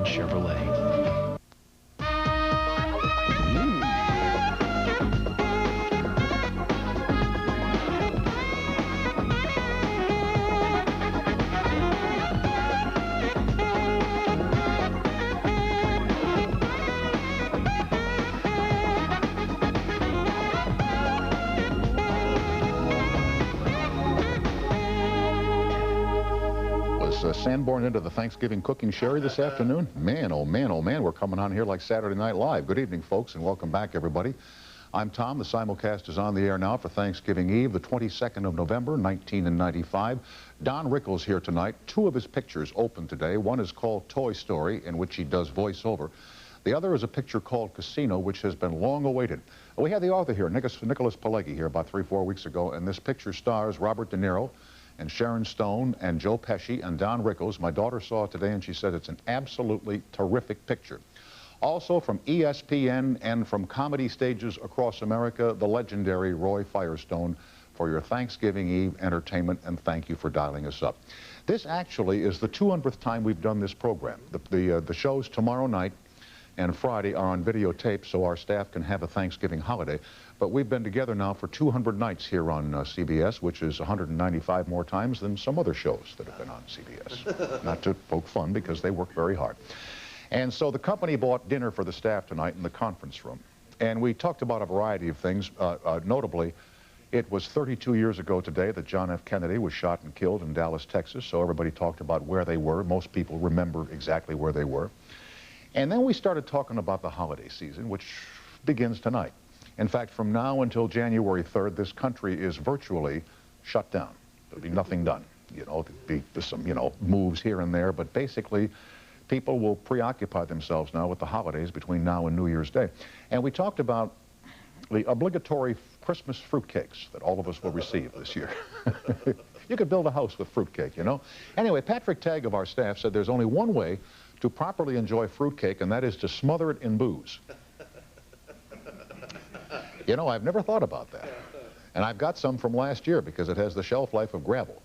Chevrolet. Sanborn into the Thanksgiving cooking sherry this afternoon? Man, oh man, oh man, we're coming on here like Saturday Night Live. Good evening, folks, and welcome back, everybody. I'm Tom. The simulcast is on the air now for Thanksgiving Eve, the 22nd of November, 1995. Don Rickles here tonight. Two of his pictures open today. One is called Toy Story, in which he does voiceover. The other is a picture called Casino, which has been long awaited. We had the author here, Nicholas Pileggi, here about 3-4 weeks ago, and this picture stars Robert De Niro and Sharon Stone and Joe Pesci and Don Rickles. My daughter saw it today and she said it's an absolutely terrific picture. Also from ESPN and from comedy stages across America, the legendary Roy Firestone for your Thanksgiving Eve entertainment, and thank you for dialing us up. This actually is the 200th time we've done this program. The shows tomorrow night and Friday are on videotape so our staff can have a Thanksgiving holiday. But we've been together now for 200 nights here on CBS, which is 195 more times than some other shows that have been on CBS. Not to poke fun, because they work very hard. And so the company bought dinner for the staff tonight in the conference room. And we talked about a variety of things. Notably, it was 32 years ago today that John F. Kennedy was shot and killed in Dallas, Texas. So everybody talked about where they were. Most people remember exactly where they were. And then we started talking about the holiday season, which begins tonight. In fact, from now until January 3rd, this country is virtually shut down. There'll be nothing done. You know, there'll be some, moves here and there, but basically, people will preoccupy themselves now with the holidays between now and New Year's Day. And we talked about the obligatory Christmas fruitcakes that all of us will receive this year. You could build a house with fruitcake, Anyway, Patrick Tagg of our staff said there's only one way to properly enjoy fruitcake, and that is to smother it in booze. I've never thought about that. And I've got some from last year because it has the shelf life of gravel.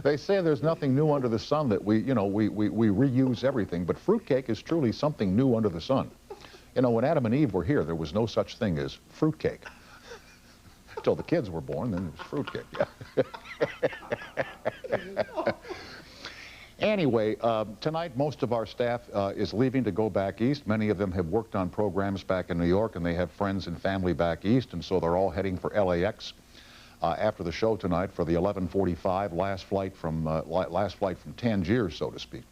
They say there's nothing new under the sun, that we reuse everything, but fruitcake is truly something new under the sun. When Adam and Eve were here, there was no such thing as fruitcake. Until the kids were born, then it was fruitcake, yeah. Anyway, tonight most of our staff is leaving to go back east. Many of them have worked on programs back in New York, and they have friends and family back east, and so they're all heading for LAX after the show tonight for the 11:45 last flight from Tangier, so to speak.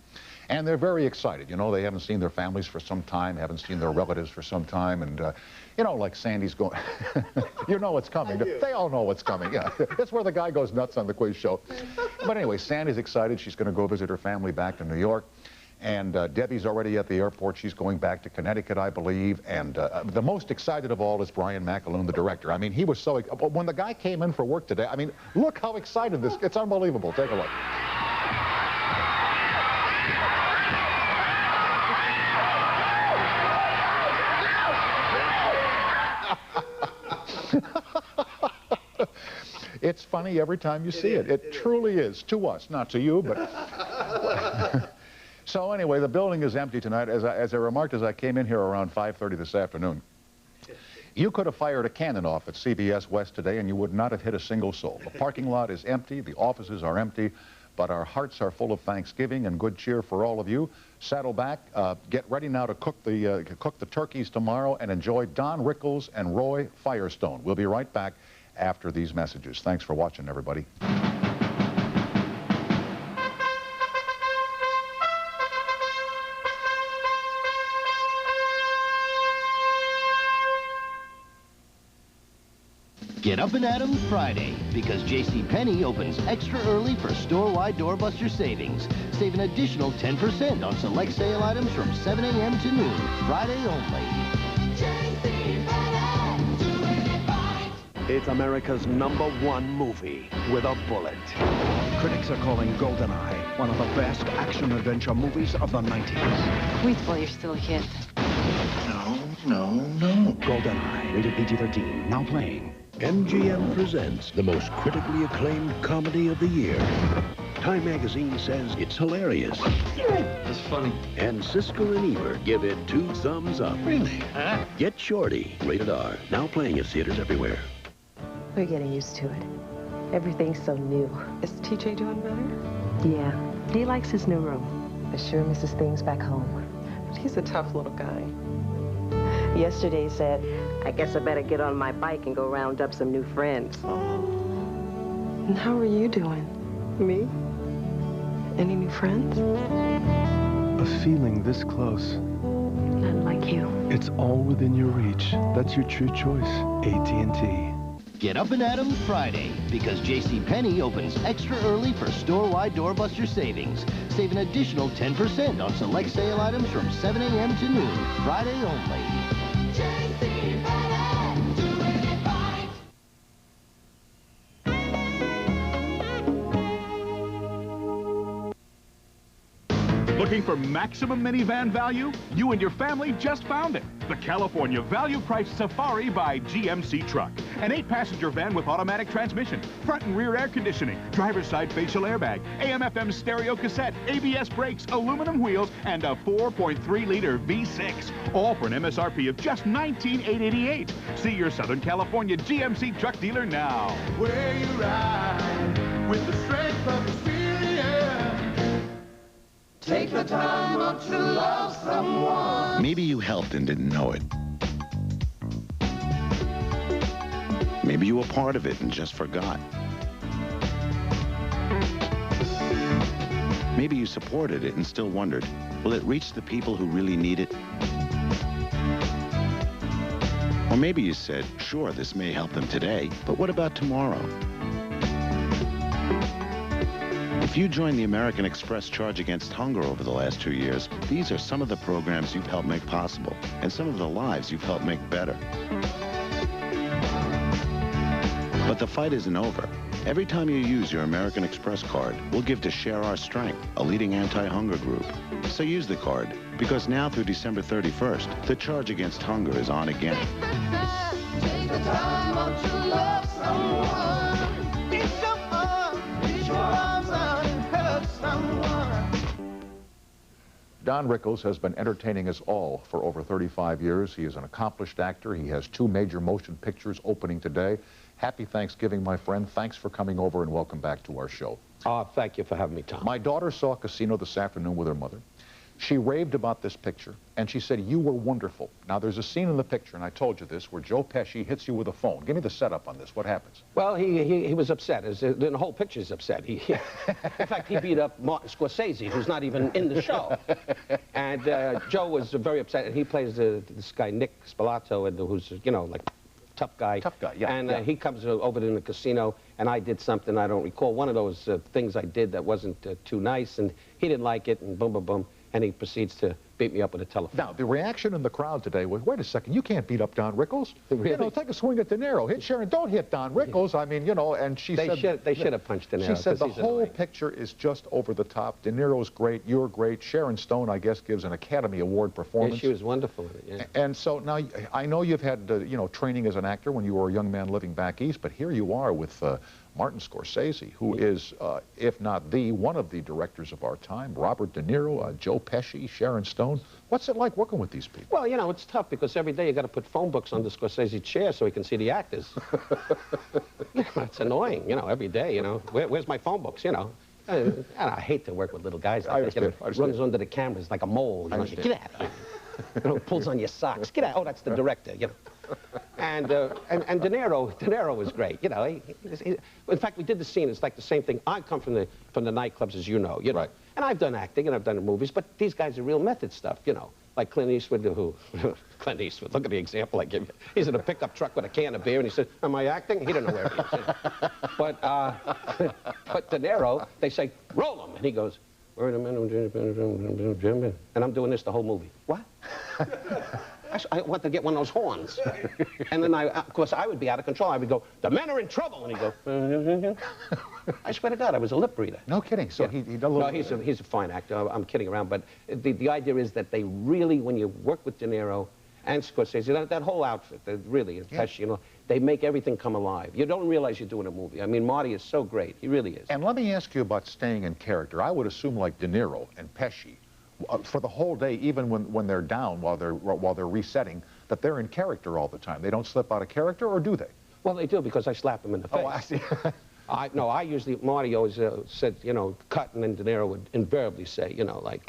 And they're very excited. They haven't seen their families for some time, haven't seen their relatives for some time, and like Sandy's going, what's coming. They all know what's coming, yeah. That's where the guy goes nuts on the quiz show. But anyway, Sandy's excited. She's going to go visit her family back to New York. And Debbie's already at the airport. She's going back to Connecticut, I believe. And the most excited of all is Brian McAloon, the director. I mean, he was so, when the guy came in for work today, I mean, look how excited this, it's unbelievable. Take a look. It's funny every time you see it. It truly is, to us, not to you, but... So anyway, the building is empty tonight. As I remarked as I came in here around 5:30 this afternoon, you could have fired a cannon off at CBS West today and you would not have hit a single soul. The parking lot is empty, the offices are empty, but our hearts are full of Thanksgiving and good cheer for all of you. Saddle back, get ready now to cook the turkeys tomorrow and enjoy Don Rickles and Roy Firestone. We'll be right back after these messages. Thanks for watching, everybody. Get up and at 'em Friday, because JCPenney opens extra early for store-wide doorbuster savings. Save an additional 10% on select sale items from 7 a.m. to noon, Friday only. It's America's #1 movie with a bullet. Critics are calling GoldenEye one of the best action-adventure movies of the 90s. Wait till you're still a kid. No. GoldenEye, rated PG-13, now playing. MGM presents the most critically acclaimed comedy of the year. Time magazine says it's hilarious. That's funny. And Siskel and Ebert give it 2 thumbs up. Really? Huh? Get Shorty, rated R. Now playing at theaters everywhere. We're getting used to it. Everything's so new. Is TJ doing better? Yeah, he likes his new room. But sure misses things back home. But he's a tough little guy. Yesterday he said, I guess I better get on my bike and go round up some new friends. Oh. And how are you doing? Me? Any new friends? A feeling this close. None like you. It's all within your reach. That's your true choice. AT&T. Get up and at 'em Friday, because JCPenney opens extra early for store-wide doorbuster savings. Save an additional 10% on select sale items from 7 a.m. to noon, Friday only. JCPenney, doing it right. Looking for maximum minivan value? You and your family just found it. The California Value Price Safari by GMC Truck. An 8-passenger van with automatic transmission, front and rear air conditioning, driver's side facial airbag, AM/FM stereo cassette, ABS brakes, aluminum wheels, and a 4.3-liter V6. All for an MSRP of just $19,888. See your Southern California GMC truck dealer now. Where you ride with the strength of experience. Take the time out to love someone. Maybe you helped and didn't know it. Maybe you were part of it and just forgot. Maybe you supported it and still wondered, will it reach the people who really need it? Or maybe you said, sure, this may help them today, but what about tomorrow? If you joined the American Express Charge Against Hunger over the last 2 years, these are some of the programs you've helped make possible and some of the lives you've helped make better. But the fight isn't over. Every time you use your American Express card, we'll give to Share Our Strength, a leading anti-hunger group. So use the card, because now through December 31st, the Charge Against Hunger is on again. Take the time out to love someone. Be someone. Reach your arms out and hug someone. Don Rickles has been entertaining us all for over 35 years. He is an accomplished actor. He has 2 major motion pictures opening today. Happy Thanksgiving, my friend. Thanks for coming over and welcome back to our show. Thank you for having me, Tom. My daughter saw Casino this afternoon with her mother. She raved about this picture, and she said, you were wonderful. Now, there's a scene in the picture, and I told you this, where Joe Pesci hits you with a phone. Give me the setup on this. What happens? Well, he was upset. The whole picture's upset. In fact, he beat up Martin Scorsese, who's not even in the show. And Joe was very upset, and he plays this guy, Nick Spalato, and who's, you know, like, tough guy. Tough guy, yeah. And he comes over to the casino, and I did something I don't recall. One of those things I did that wasn't too nice, and he didn't like it, and boom, boom, boom. And he proceeds to beat me up with a telephone. Now, the reaction in the crowd today was, wait a second, you can't beat up Don Rickles. Really? You know, take a swing at De Niro. Hit Sharon, don't hit Don Rickles. I mean, you know, and she said... They should have punched De Niro. She said the whole picture is just over the top. De Niro's great, you're great. Sharon Stone, I guess, gives an Academy Award performance. Yeah, she was wonderful in it, yeah. And so now, I know you've had, you know, training as an actor when you were a young man living back east, but here you are with Martin Scorsese, who is, if not one of the directors of our time, Robert De Niro, Joe Pesci, Sharon Stone. What's it like working with these people? Well, you know, it's tough because every day you got to put phone books under Scorsese's chair so he can see the actors. It's annoying, you know, every day, you know. Where's my phone books, you know? I hate to work with little guys like that. You know, runs under the cameras like a mole. You know, get out. You know, pulls on your socks. Get out. Oh, that's the director, you know. And De Niro was great, you know. In fact, we did the scene. It's like the same thing. I come from the nightclubs, as you know. Right. And I've done acting and I've done movies, but these guys are real method stuff, you know. Like Clint Eastwood, who? Clint Eastwood, look at the example I give you. He's in a pickup truck with a can of beer, and he said, am I acting? He didn't know where he was. But De Niro, they say, roll him. And he goes, wait a minute, and I'm doing this the whole movie. What? I want to get one of those horns. And then, of course, I would be out of control. I would go, the men are in trouble. And he'd go, I swear to God, I was a lip reader. No kidding. So he does a little... No, he's a fine actor. I'm kidding around. But the idea is that they really, when you work with De Niro and Scorsese, that whole outfit, really, Pesci, you know, They make everything come alive. You don't realize you're doing a movie. I mean, Marty is so great. He really is. And let me ask you about staying in character. I would assume like De Niro and Pesci, for the whole day, even when they're down while they're resetting, that they're in character all the time. They don't slip out of character, or do they? Well, they do, because I slap them in the face. Oh, I see. No, I usually, Marty always said, you know, cut, and then De Niro would invariably say, you know, like,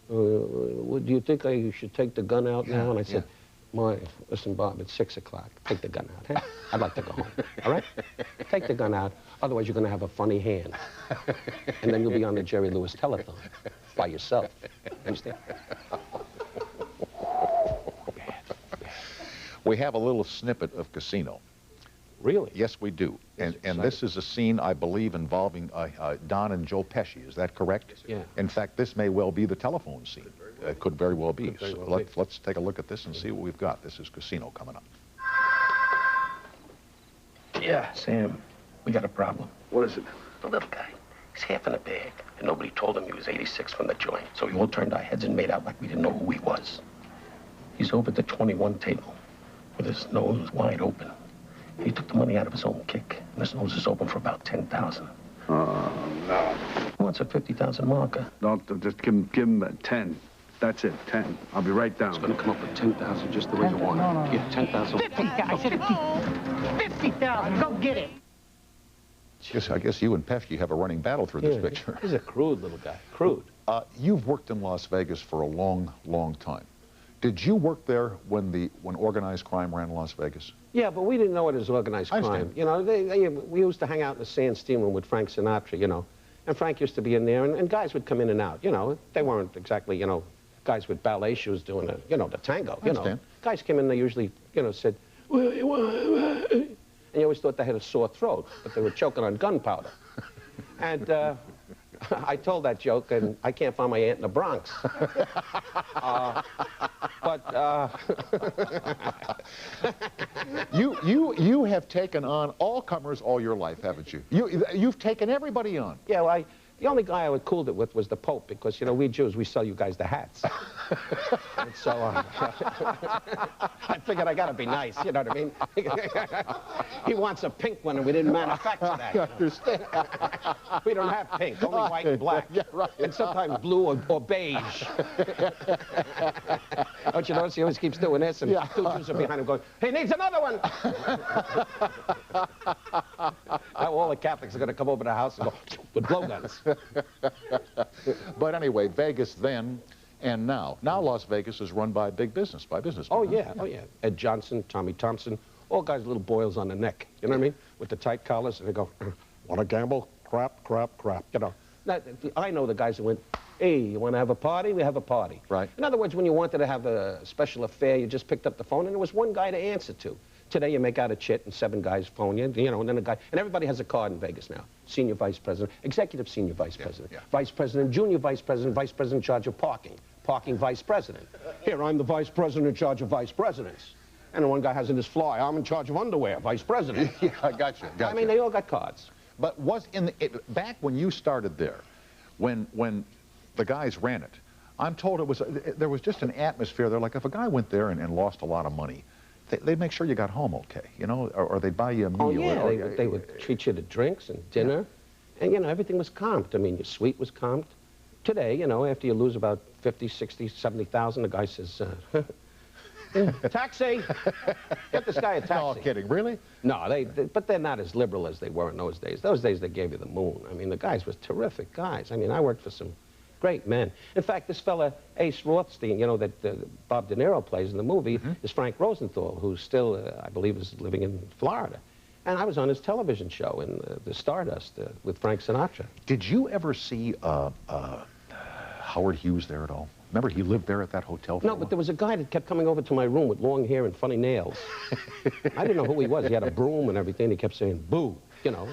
do you think I should take the gun out now? And I said, Marty, listen, Bob, it's 6 o'clock. Take the gun out. Huh? I'd like to go home. All right? Take the gun out. Otherwise, you're going to have a funny hand. And then you'll be on the Jerry Lewis telethon by yourself. Understand? We have a little snippet of Casino. Really? Yes, we do. And this is a scene, I believe, involving Don and Joe Pesci. Is that correct? Yeah. In fact, this may well be the telephone scene. It could very well be. Very well So let's take a look at this and see what we've got. This is Casino coming up. Yeah, Sam, we got a problem. What is it? The little guy. He's half in a bag, and nobody told him he was 86 from the joint. So we all turned our heads and made out like we didn't know who he was. He's over at the 21 table with his nose wide open. He took the money out of his own kick, and his nose is open for about 10,000. Oh, no. He wants a 50,000 marker. Don't, just give him 10. That's it, 10. I'll be right down. He's going to come up with 10,000 just the way you want it. No. Yeah, 10,000. 50, I said 50,000. Go get it. I guess you and Pesci have a running battle through this picture. He's a crude little guy. Crude. You've worked in Las Vegas for a long, long time. Did you work there when organized crime ran Las Vegas? Yeah, but we didn't know it as organized crime. You know, we used to hang out in the Sand Steam Room with Frank Sinatra, you know. And Frank used to be in there, and guys would come in and out, you know. They weren't exactly, you know, guys with ballet shoes doing, you know, the tango, you know. Guys came in, they usually, you know, said, and you always thought they had a sore throat, but they were choking on gunpowder. And I told that joke, and I can't find my aunt in the Bronx. You have taken on all comers all your life, haven't you? You've taken everybody on. Yeah, well, the only guy I cooled it with was the Pope, because, you know, we Jews, we sell you guys the hats. And so I figured I got to be nice, you know what I mean? He wants a pink one, and we didn't manufacture that. I understand. We don't have pink, only white and black. Yeah, right. And sometimes blue or beige. Don't you notice he always keeps doing this, and two Jews are behind him going, he needs another one! Now all the Catholics are going to come over to the house and go with blowguns. But anyway, Vegas then and now. Now Las Vegas is run by big business, by businessmen. Oh, yeah, oh, yeah. Ed Johnson, Tommy Thompson, all guys with little boils on the neck, you know what I mean? With the tight collars, and they go, want to gamble? Crap, crap, crap, you know. I know the guys that went, hey, you want to have a party? We have a party. Right. In other words, when you wanted to have a special affair, you just picked up the phone, and there was one guy to answer to. Today, you make out a chit, and 7 guys phone you, you know, and then a guy, and everybody has a card in Vegas now. Senior vice president, executive senior vice president, vice president, junior vice president in charge of parking, parking vice president. Here, I'm the vice president in charge of vice presidents. And then one guy has in his fly, I'm in charge of underwear, vice president. Yeah, I got you. I mean, they all got cards. But back when you started there, when the guys ran it, I'm told there was just an atmosphere there, like if a guy went there and lost a lot of money, they'd make sure you got home okay, you know, or they'd buy you a meal. Oh, yeah, they would treat you to drinks and dinner, and, you know, everything was comped. I mean, your suite was comped. Today, you know, after you lose about 50, 60, 70,000, the guy says, taxi! Get this guy a taxi. No kidding, really? No, but they're not as liberal as they were in those days. Those days, they gave you the moon. I mean, the guys were terrific guys. I mean, I worked for some great men. In fact, this fella, Ace Rothstein, you know, that Bob De Niro plays in the movie, is Frank Rosenthal, who still, I believe, is living in Florida. And I was on his television show in the Stardust with Frank Sinatra. Did you ever see Howard Hughes there at all? Remember, he lived there at that hotel for a No, but there was a guy that kept coming over to my room with long hair and funny nails. I didn't know who he was. He had a broom and everything. He kept saying, boo, you know.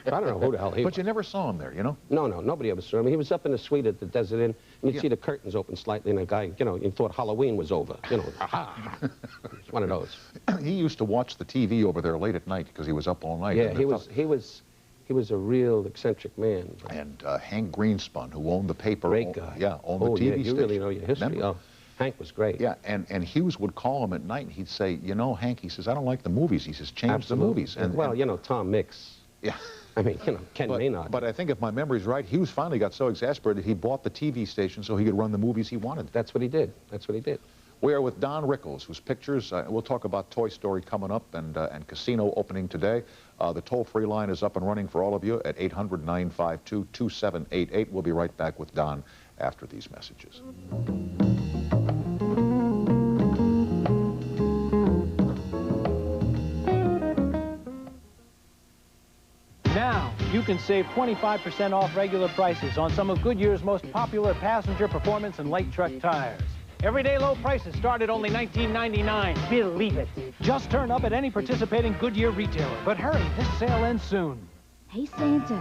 I don't know who the hell he was. But you never saw him there, you know? No, nobody ever saw him. He was up in the suite at the Desert Inn, and you'd see the curtains open slightly, and a guy, you know, you thought Halloween was over. You know, aha. It's one of those. He used to watch the TV over there late at night because he was up all night. Yeah, he was a real eccentric man. And Hank Greenspun, who owned the paper. Great guy. Yeah, owned the TV station. You really know your history. Remember? Hank was great. Yeah, and Hughes would call him at night, and he'd say, you know, Hank, he says, I don't like the movies. He says, change Absolutely. the movies. And, well, you know, Tom Mix. Yeah. I mean, you know, Ken Maynard. But I think if my memory's right, Hughes finally got so exasperated, he bought the TV station so he could run the movies he wanted. That's what he did. That's what he did. We are with Don Rickles, whose pictures, we'll talk about Toy Story coming up and Casino opening today. The toll-free line is up and running for all of you at 800-952-2788. We'll be right back with Don after these messages. Now, you can save 25% off regular prices on some of Goodyear's most popular passenger performance and light truck tires. Everyday low prices start at only $19.99. Believe it. Just turn up at any participating Goodyear retailer. But hurry, this sale ends soon. Hey, Santa,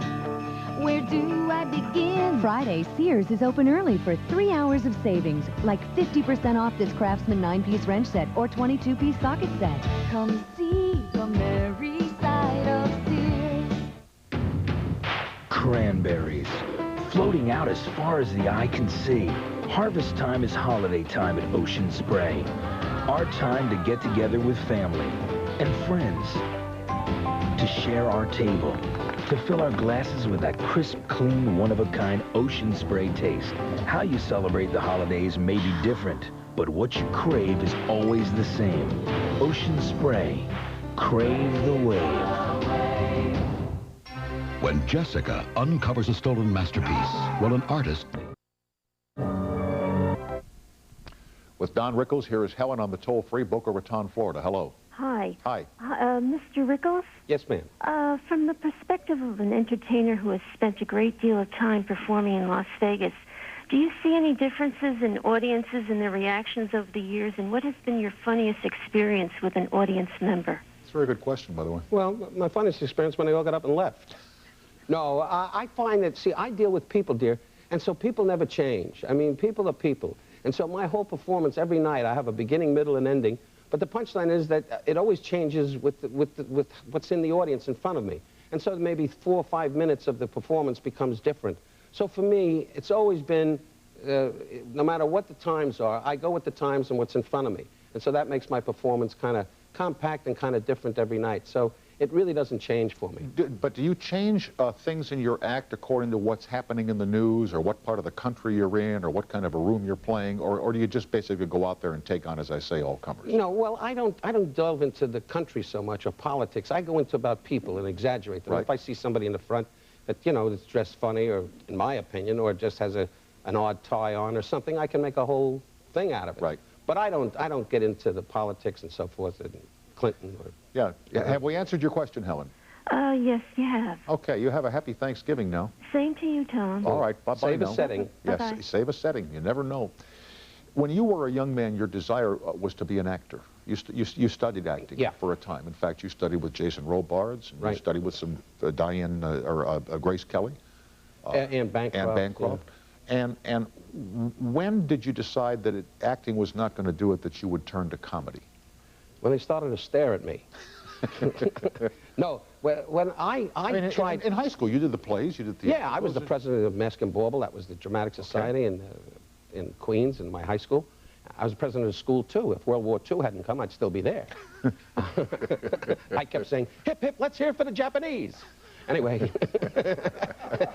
where do I begin? Friday, Sears is open early for 3 hours of savings, like 50% off this Craftsman 9-piece wrench set or 22-piece socket set. Come see the merry side of Sears. Cranberries, floating out as far as the eye can see. Harvest time is holiday time at Ocean Spray. Our time to get together with family and friends, to share our table, to fill our glasses with that crisp, clean, one-of-a-kind Ocean Spray taste. How you celebrate the holidays may be different, but what you crave is always the same. Ocean Spray. Crave the wave. When Jessica uncovers a stolen masterpiece, will an artist... With Don Rickles, here is Helen on the toll-free Boca Raton, Florida. Hello. Hi. Hi. Mr. Rickles? Yes, ma'am. From the perspective of an entertainer who has spent a great deal of time performing in Las Vegas, do you see any differences in audiences and their reactions over the years, and what has been your funniest experience with an audience member? It's a very good question, by the way. Well, my funniest experience when they all got up and left. No, I find that, see, I deal with people, dear, and so people never change. I mean, people are people. And so my whole performance every night, I have a beginning, middle, and ending. But the punchline is that it always changes with what's in the audience in front of me. And so maybe 4 or 5 minutes of the performance becomes different. So for me, it's always been, no matter what the times are, I go with the times and what's in front of me. And so that makes my performance kind of compact and kind of different every night. So it really doesn't change for me. But do you change things in your act according to what's happening in the news, or what part of the country you're in, or what kind of a room you're playing, or do you just basically go out there and take on, as I say, all comers? No, well, I don't delve into the country so much, or politics. I go into about people and exaggerate them. Right. If I see somebody in the front that, you know, that's dressed funny, or in my opinion, or just has an odd tie on or something, I can make a whole thing out of it. Right. But I don't get into the politics and so forth, and Clinton or... Yeah. Have we answered your question, Helen? Yes, you have. Okay, you have a happy Thanksgiving now. Same to you, Tom. All right, bye-bye. Save a setting. Yes, Bye-bye. save a setting. You never know. When you were a young man, your desire was to be an actor. You studied acting for a time. In fact, you studied with Jason Robards. And you studied with some Diane or Grace Kelly. Anne Bancroft. Anne Bancroft. Yeah. And when did you decide that acting was not going to do it, that you would turn to comedy? When they started to stare at me. No, when I mean, tried... In high school, you did the plays, you did the... Yeah, I was the president of Mask and Bauble. That was the Dramatic Society in Queens, in my high school. I was president of the school, too. If World War II hadn't come, I'd still be there. I kept saying, hip, hip, let's hear it for the Japanese. Anyway,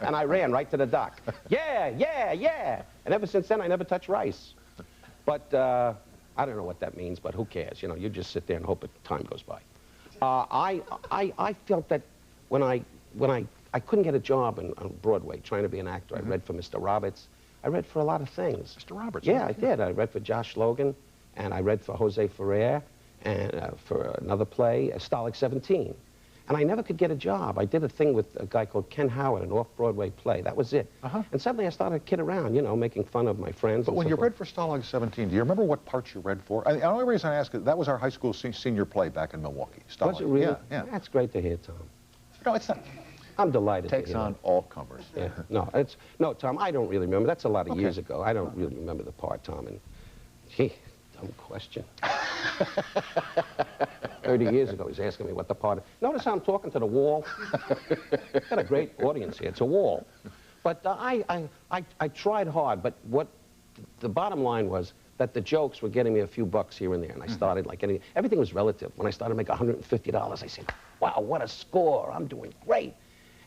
and I ran right to the dock. Yeah, yeah, yeah. And ever since then, I never touched rice. But I don't know what that means, but who cares? You know, you just sit there and hope that time goes by. I felt that when I couldn't get a job on Broadway trying to be an actor, I read for Mr. Roberts. I read for a lot of things. Mr. Roberts? Yeah, I did. I read for Josh Logan, and I read for Jose Ferrer, and for another play, Stalag 17. And I never could get a job. I did a thing with a guy called Ken Howard, an off-Broadway play. That was it. And suddenly I started to kid around, you know, making fun of my friends. But when you read for Stalag 17, do you remember what parts you read for? The only reason I ask is that was our high school senior play back in Milwaukee. Stalag. Was it really? Yeah, yeah. That's great to hear, Tom. No, it's not. I'm delighted. Takes on all comers. Yeah. No, Tom, I don't really remember. That's a lot of years ago. I don't really remember the part, Tom. And gee, dumb question. 30 years ago, he's asking me what the part is. Notice how I'm talking to the wall? Got a great audience here. It's a wall. But I tried hard, but what the bottom line was, that the jokes were getting me a few bucks here and there, and I started like getting, everything was relative. When I started making $150, I said, wow, what a score, I'm doing great.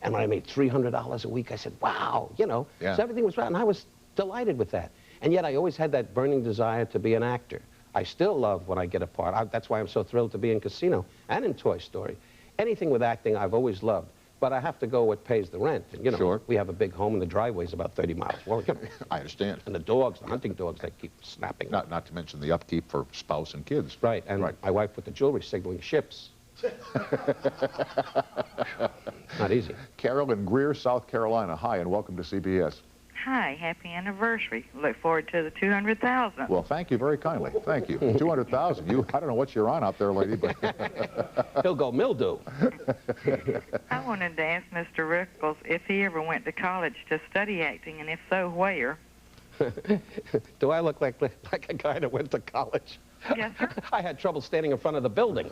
And when I made $300 a week, I said, wow, you know, so everything was right, and I was delighted with that. And yet I always had that burning desire to be an actor. I still love when I get a part. That's why I'm so thrilled to be in Casino and in Toy Story. Anything with acting I've always loved, but I have to go what pays the rent. And, you know, we have a big home and the driveway's about 30 miles. Well, you know, I understand. And the dogs, the hunting dogs, they keep snapping. Not to mention the upkeep for spouse and kids. Right, and my wife with the jewelry signaling ships. Not easy. Carol in Greer, South Carolina. Hi, and welcome to CBS. Hi, happy anniversary. Look forward to the 200,000. Well, thank you very kindly. Thank you. 200,000. I don't know what you're on out there, lady, but he'll go mildew. I wanted to ask Mr. Rickles if he ever went to college to study acting, and if so, where? Do I look like a guy that went to college? Yes, sir. I had trouble standing in front of the building.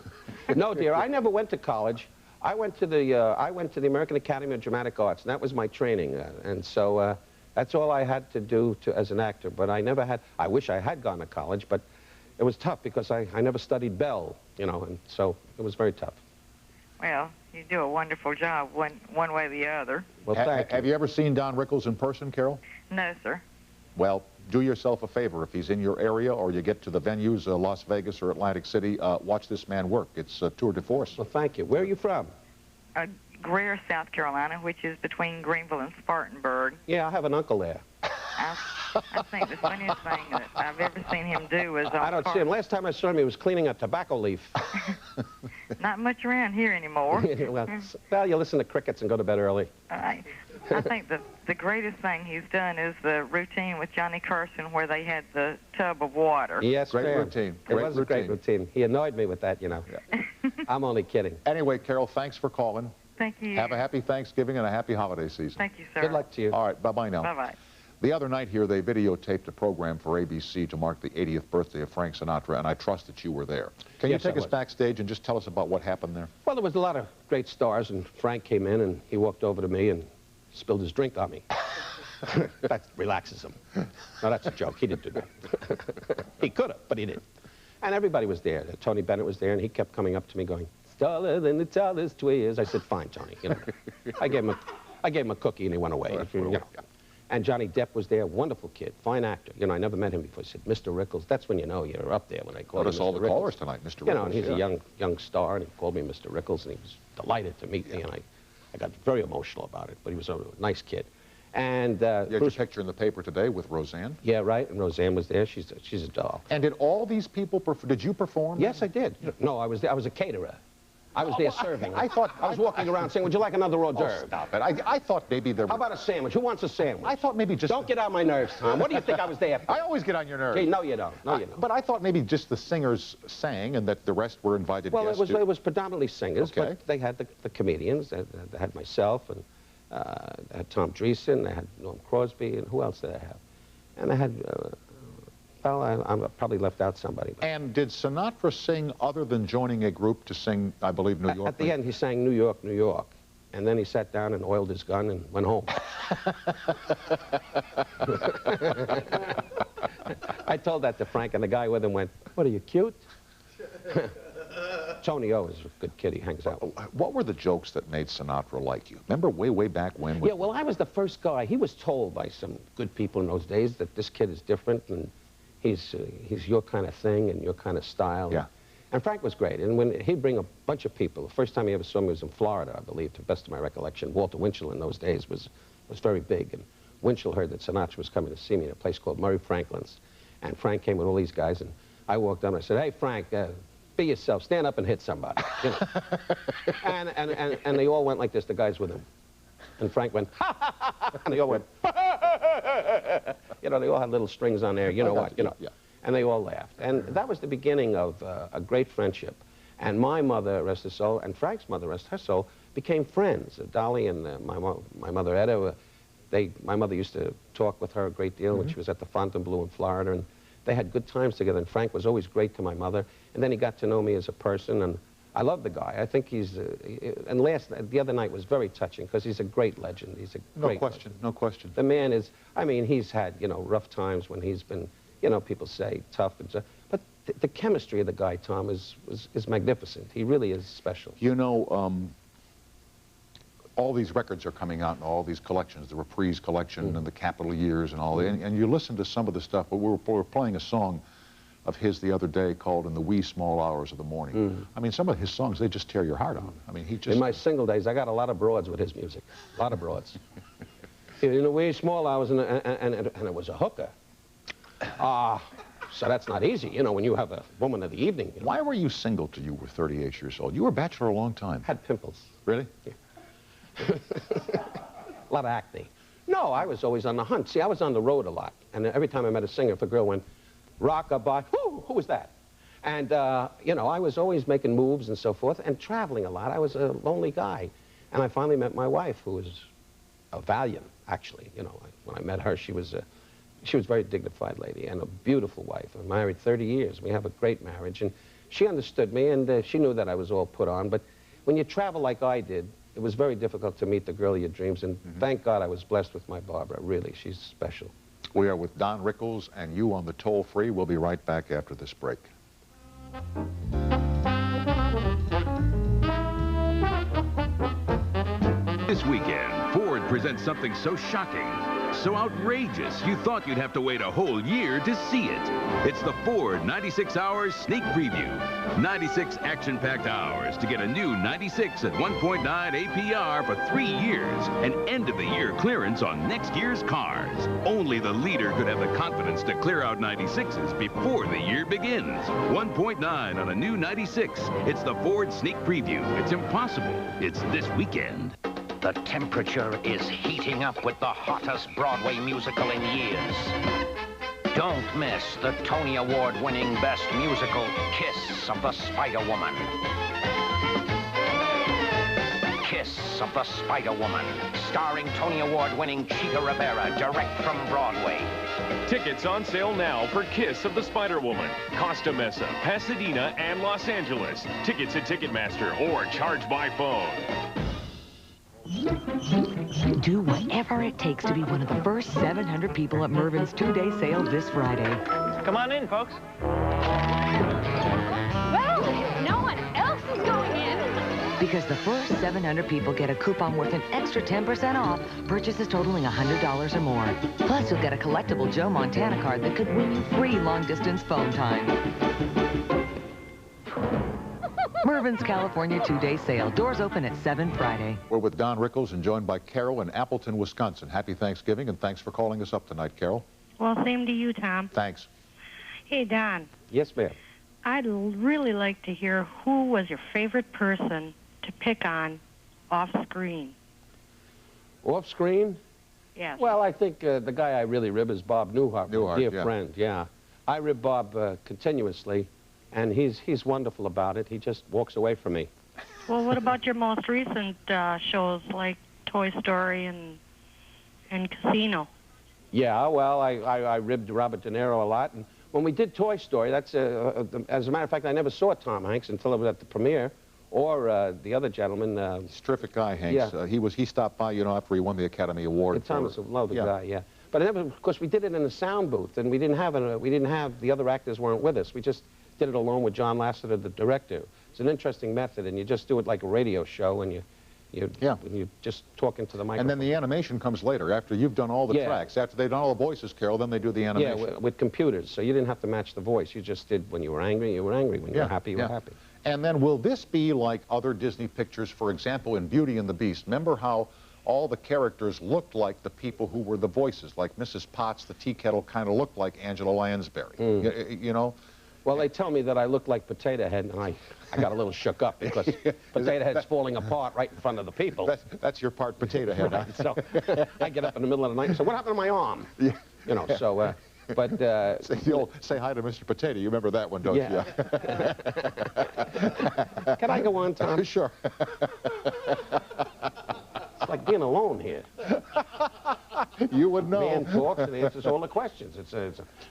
No, dear, I never went to college. I went to the American Academy of Dramatic Arts, and that was my training. And so that's all I had to do as an actor. But I never had. I wish I had gone to college, but it was tough because I never studied Bell, you know, and so it was very tough. Well, you do a wonderful job, one way or the other. Well, thank you. Have you ever seen Don Rickles in person, Carol? No, sir. Well, do yourself a favor. If he's in your area or you get to the venues, Las Vegas or Atlantic City, watch this man work. It's a tour de force. Well, thank you. Where are you from? Greer, South Carolina, which is between Greenville and Spartanburg. Yeah, I have an uncle there. I think the funniest thing that I've ever seen him do was... I don't see him. Last time I saw him, he was cleaning a tobacco leaf. Not much around here anymore. Well, you listen to crickets and go to bed early. I think the greatest thing he's done is the routine with Johnny Carson where they had the tub of water. Yes, great routine. It was a great routine. He annoyed me with that, you know. I'm only kidding. Anyway, Carol, thanks for calling. Thank you. Have a happy Thanksgiving and a happy holiday season. Thank you, sir. Good luck to you. All right, bye-bye now. Bye-bye. The other night here, they videotaped a program for ABC to mark the 80th birthday of Frank Sinatra, and I trust that you were there. Can you take us backstage and just tell us about what happened there? Well, there was a lot of great stars, and Frank came in, and he walked over to me and spilled his drink on me. That relaxes him. No, that's a joke. He didn't do that. He could have, but he didn't. And everybody was there. Tony Bennett was there, and he kept coming up to me going, "It's taller than the tallest tweezers." I said, "Fine, Tony." You know, I gave him a cookie, and he went away. You know. And Johnny Depp was there, wonderful kid, fine actor. You know, I never met him before. He said, "Mr. Rickles." That's when you know you're up there when they call him Mr. Rickles. Notice all the callers tonight, Mr. Rickles. You know, and he's a young star, and he called me Mr. Rickles, and he was delighted to meet me, and I got very emotional about it, but he was a nice kid. And you had your picture in the paper today with Roseanne. Yeah, right. And Roseanne was there. She's a doll. And did all these people did you perform? Yes, I did. No, I was there. I was a caterer. I was there serving. I was walking around saying, "Would you like another hors d'oeuvre?" Oh, stop it. I thought maybe there. How about a sandwich? Who wants a sandwich? I thought maybe just. Don't get on my nerves, Tom. What do you think I was there for? I always get on your nerves. Hey, no, you don't. No, you don't. But I thought maybe just the singers sang and that the rest were invited guests. Well, it was predominantly singers, but they had the comedians. They had myself, and they had Tom Dreesen. They had Norm Crosby, and who else did they have? And they had. Well, I probably left out somebody. But. And did Sinatra sing other than joining a group to sing, I believe, New York? At the end, he sang New York, New York. And then he sat down and oiled his gun and went home. I told that to Frank, and the guy with him went, "What, are you cute?" Tony O is a good kid. He hangs out. What were the jokes that made Sinatra like you? Remember way back when? Yeah, well, I was the first guy. He was told by some good people in those days that this kid is different, and he's your kind of thing and your kind of style. Yeah. And Frank was great. And when he'd bring a bunch of people, the first time he ever saw me was in Florida, I believe, to the best of my recollection. Walter Winchell in those days was very big. And Winchell heard that Sinatra was coming to see me in a place called Murray Franklin's. And Frank came with all these guys, and I walked up and I said, "Hey, Frank, be yourself. Stand up and hit somebody." You know? and they all went like this, the guys with him. And Frank went, "Ha, ha, ha, ha," and they all went, "Ha, ha, ha, ha, ha." You know, they all had little strings on there, you know what, you know. Yeah. And they all laughed. And that was the beginning of a great friendship. And my mother, rest her soul, and Frank's mother, rest her soul, became friends. Dolly and my mother, Etta, my mother used to talk with her a great deal when she was at the Fontainebleau in Florida. And they had good times together. And Frank was always great to my mother. And then he got to know me as a person. And I love the guy. I think he's, and the other night was very touching because he's a great legend. He's a great legend. No question. The man is, I mean, he's had, you know, rough times when he's been you know, people say tough and stuff. But the chemistry of the guy, Tom, is magnificent. He really is special. You know, all these records are coming out in all these collections, the Reprise collection and the Capitol Years and all that. And you listen to some of the stuff, but we were playing a song of his the other day called In the Wee Small Hours of the Morning. I mean, some of his songs, they just tear your heart out. I mean, he just... In my single days, I got a lot of broads with his music. A lot of broads. In the wee small hours, and it was a hooker. So that's not easy, you know, when you have a woman of the evening. You know? Why were you single till you were 38 years old? You were a bachelor a long time. Had pimples. Really? Yeah. A lot of acne. No, I was always on the hunt. See, I was on the road a lot. And every time I met a singer, if a girl went, rock-a-bye, who was that? And, you know, I was always making moves and so forth and traveling a lot. I was a lonely guy. And I finally met my wife, who was a valiant, actually. You know, when I met her, she was a very dignified lady and a beautiful wife. I'm married 30 years. We have a great marriage. And she understood me, and she knew that I was all put on. But when you travel like I did, it was very difficult to meet the girl of your dreams. And thank God I was blessed with my Barbara. Really, she's special. We are with Don Rickles and you on the toll-free. We'll be right back after this break. This weekend, Ford presents something so shocking, so outrageous, you thought you'd have to wait a whole year to see it. It's the Ford 96 Hours Sneak Preview. 96 action-packed hours to get a new 96 at 1.9 APR for 3 years and end-of-the-year clearance on next year's cars. Only the leader could have the confidence to clear out 96s before the year begins. 1.9 on a new 96. It's the Ford Sneak Preview. It's impossible. It's this weekend. The temperature is heating up with the hottest Broadway musical in years. Don't miss the Tony Award-winning Best Musical, Kiss of the Spider-Woman. Kiss of the Spider-Woman, starring Tony Award-winning Chica Rivera, direct from Broadway. Tickets on sale now for Kiss of the Spider-Woman, Costa Mesa, Pasadena, and Los Angeles. Tickets at Ticketmaster or charge by phone. Do whatever it takes to be one of the first 700 people at Mervyn's 2-day sale this Friday. Come on in, folks. Well, no one else is going in. Because the first 700 people get a coupon worth an extra 10% off purchases totaling $100 or more. Plus, you'll get a collectible Joe Montana card that could win you free long-distance phone time. Mervyn's California 2-day sale. Doors open at 7 Friday. We're with Don Rickles and joined by Carol in Appleton, Wisconsin. Happy Thanksgiving, and thanks for calling us up tonight, Carol. Well, same to you, Tom. Thanks. Hey, Don. Yes, ma'am. I'd really like to hear who was your favorite person to pick on off-screen. Off-screen? Yes. Well, I think the guy I really rib is Bob Newhart, my dear yeah. friend, yeah. I rib Bob continuously, and he's wonderful about it. He just walks away from me. Well, what about your most recent shows like Toy Story and Casino? Yeah, well, I ribbed Robert De Niro a lot, and when we did Toy Story, that's, as a matter of fact, I never saw Tom Hanks until it was at the premiere, or the other gentleman. He's a terrific guy, Hanks. Yeah. He stopped by, you know, after he won the Academy Award. Tom was a lovely guy, yeah. But of course, we did it in the sound booth, and we didn't have the other actors weren't with us. We just did it alone with John Lasseter, the director. It's an interesting method, and you just do it like a radio show, and you just talk into the microphone. And then the animation comes later, after you've done all the tracks. After they've done all the voices, Carol, then they do the animation. Yeah, with computers, so you didn't have to match the voice. You just did, when you were angry, you were angry. When you were happy, you were happy. And then will this be like other Disney pictures, for example, in Beauty and the Beast? Remember how all the characters looked like the people who were the voices, like Mrs. Potts, the tea kettle, kind of looked like Angela Lansbury, you know? Well, they tell me that I look like Potato Head, and I got a little shook up because Potato Head's falling apart right in front of the people. That's your part, Potato Head, right, so I get up in the middle of the night and say, what happened to my arm? Yeah. You know, so, but... say hi to Mr. Potato. You remember that one, don't you? Can I go on, Tom? Sure. It's like being alone here. You would know. Man talks and answers all the questions.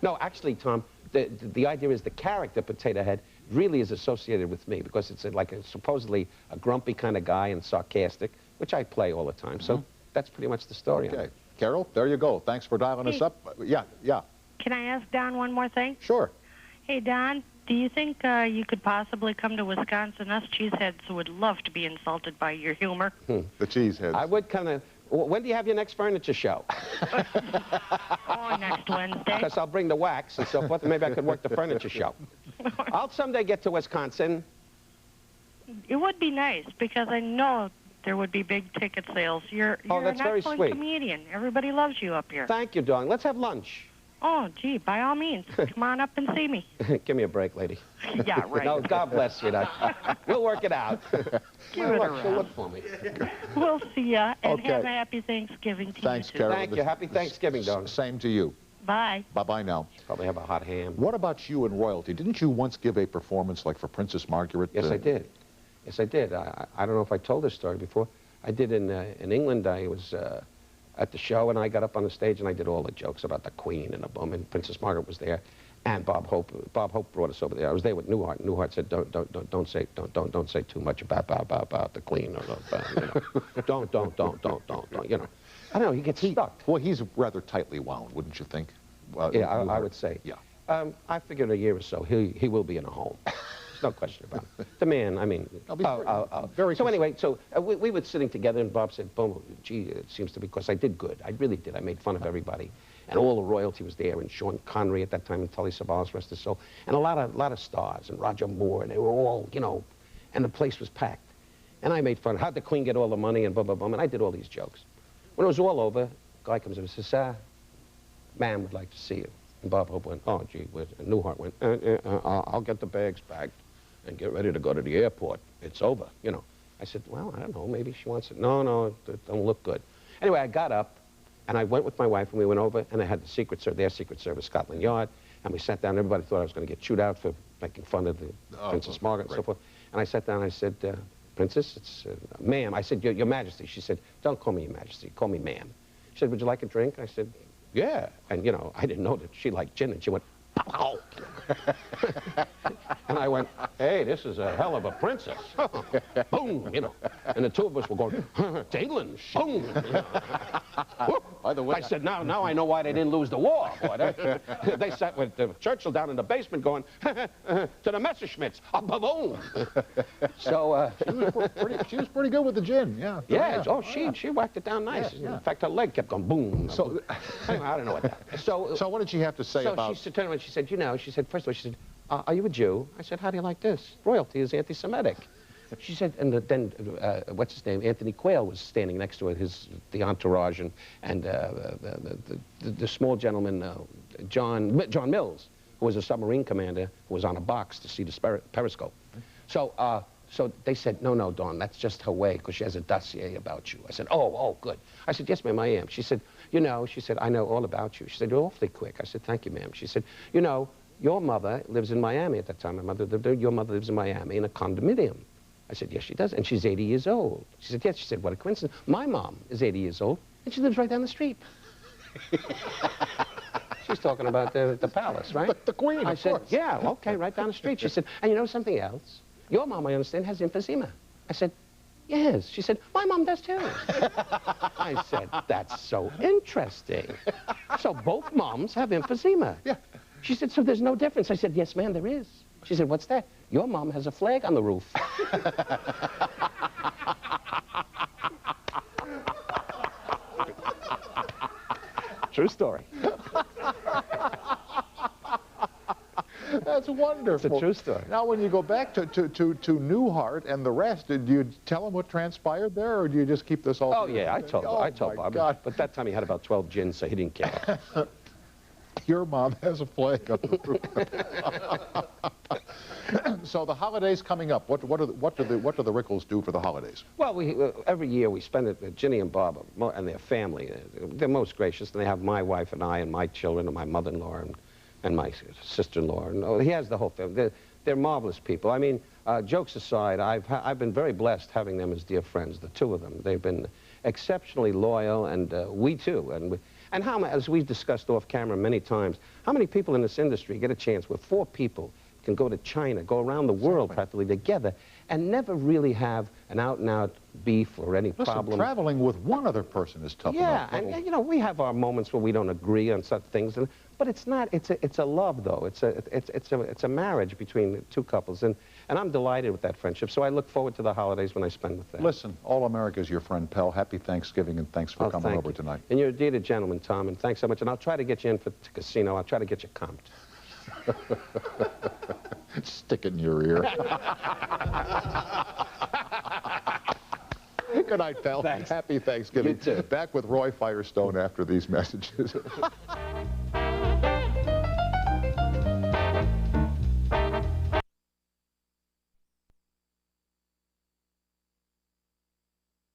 No, actually, Tom, the idea is the character Potato Head really is associated with me because it's supposedly a grumpy kind of guy and sarcastic, which I play all the time. So that's pretty much the story. Okay. Carol, there you go. Thanks for dialing us up. Yeah. Can I ask Don one more thing? Sure. Hey, Don, do you think you could possibly come to Wisconsin? Us cheeseheads would love to be insulted by your humor. The cheeseheads. I would kind of... When do you have your next furniture show? Oh, next Wednesday. Because I'll bring the wax and so forth, and maybe I could work the furniture show. I'll someday get to Wisconsin. It would be nice, because I know there would be big ticket sales. You're that's an very excellent sweet. comedian. Everybody loves you up here. Thank you, darling. Let's have lunch. Oh, gee, by all means. Come on up and see me. Give me a break, lady. Yeah, right. No, God bless you. We'll work it out. Give it a She'll look for me. We'll see ya, and Okay. have a happy Thanksgiving to Thanks, you too. Carol. Thank you. Happy Thanksgiving, darling. Same to you. Bye. Bye-bye now. Probably have a hot ham. What about you and royalty? Didn't you once give a performance like for Princess Margaret? Yes, I did. Yes, I did. I don't know if I told this story before. I did in England. I was at the show, and I got up on the stage, and I did all the jokes about the Queen and and Princess Margaret was there, and Bob Hope brought us over there. I was there with Newhart. Newhart said, "Don't say too much about the Queen, or don't. You know, I don't know. He gets stuck. Well, he's rather tightly wound, wouldn't you think? Yeah, I would say. Yeah. I figured a year or so he will be in a home. No question about it. The man, I mean, very so anyway, so we were sitting together, and Bob said, "Boom, gee, it seems to be because I did good. I really did. I made fun of everybody, and all the royalty was there, and Sean Connery at that time, and Tully Savalas, rest his soul, and a lot of stars, and Roger Moore, and they were all, you know, and the place was packed, and I made fun. How'd the Queen get all the money, and blah blah blah, and I did all these jokes. When it was all over, a guy comes in and says, "Ma'am would like to see you." And Bob Hope went, "Oh, gee," and Newhart went, "I'll get the bags packed and get ready to go to the airport. It's over, you know." I said, "Well, I don't know, maybe she wants it." No, it don't look good. Anyway, I got up, and I went with my wife, and we went over, and I had their Secret Service, Scotland Yard, and we sat down. Everybody thought I was going to get chewed out for making fun of the Princess Margaret and so forth. And I sat down, and I said, "Princess, it's ma'am." I said, Your Majesty." She said, "Don't call me Your Majesty, call me ma'am." She said, "Would you like a drink?" I said, "Yeah." And, you know, I didn't know that she liked gin, and she went, "Pow!" And I went, "Hey, this is a hell of a princess." Boom, you know. And the two of us were going, "Dalen, boom." You know. By the way, I said, now I know why they didn't lose the war. Boy. They sat with Churchill down in the basement going, "To the Messerschmitts, boom." So she was pretty good with the gin, yeah. Yeah. Oh, she whacked it down nice. Yeah. In fact, her leg kept going boom. So anyway, I don't know what that. So what did she have to say about? So she turned around. She said, first of all, she said, "Are you a Jew?" I said, "How do you like this? Royalty is anti-Semitic." She said, and then what's his name? Anthony Quayle was standing next to her, the entourage, and the small gentleman, John Mills, who was a submarine commander, who was on a box to see the periscope. So they said, no, Dawn, that's just her way, because she has a dossier about you. I said, oh, good. I said, "Yes, ma'am, I am." She said, "I know all about you." She said, "You're awfully quick." I said, "Thank you, ma'am." She said, "Your mother lives in Miami at that time. Your mother lives in Miami in a condominium." I said, "Yes, she does, and she's 80 years old." She said, "Yes." She said, "What a coincidence. My mom is 80 years old, and she lives right down the street." She's talking about the palace, right? The Queen, I of said, course. "Yeah, okay, right down the street." She said, "And you know something else? Your mom, I understand, has emphysema." I said, "Yes." She said, "My mom does too." I said, "That's so interesting. So both moms have emphysema." Yeah. She said, "So there's no difference?" I said, "Yes, ma'am, there is." She said, "What's that?" "Your mom has a flag on the roof." True story. That's wonderful. It's a true story. Now, when you go back to Newhart and the rest, did you tell him what transpired there, or do you just keep this all? Oh, yeah, I told Bob. God. But that time he had about 12 gins, so he didn't care. Your mom has a flag on the roof. So the holidays coming up. What do the Rickles do for the holidays? Well, every year we spend it. Ginny and Bob and their family, they're most gracious, and they have my wife and I and my children and my mother-in-law and my sister-in-law. And he has the whole family. They're marvelous people. I mean, jokes aside, I've been very blessed having them as dear friends, the two of them. They've been exceptionally loyal, and we too. And how, as we've discussed off camera many times, how many people in this industry get a chance with 4 people can go to China, go around the world practically together, and never really have an out-and-out beef or any problem. Traveling with one other person is tough enough. Yeah, and you know, we have our moments where we don't agree on such things, but it's not. It's a love, though. It's a marriage between two couples, and I'm delighted with that friendship. So I look forward to the holidays when I spend with them. Listen, all America's your friend, pal. Happy Thanksgiving, and thanks for coming over tonight. And you're a dear gentleman, Tom, and thanks so much. And I'll try to get you in for the casino. I'll try to get you comped. Stick it in your ear. Good night, pal. Thanks. Happy Thanksgiving. You too. Back with Roy Firestone after these messages.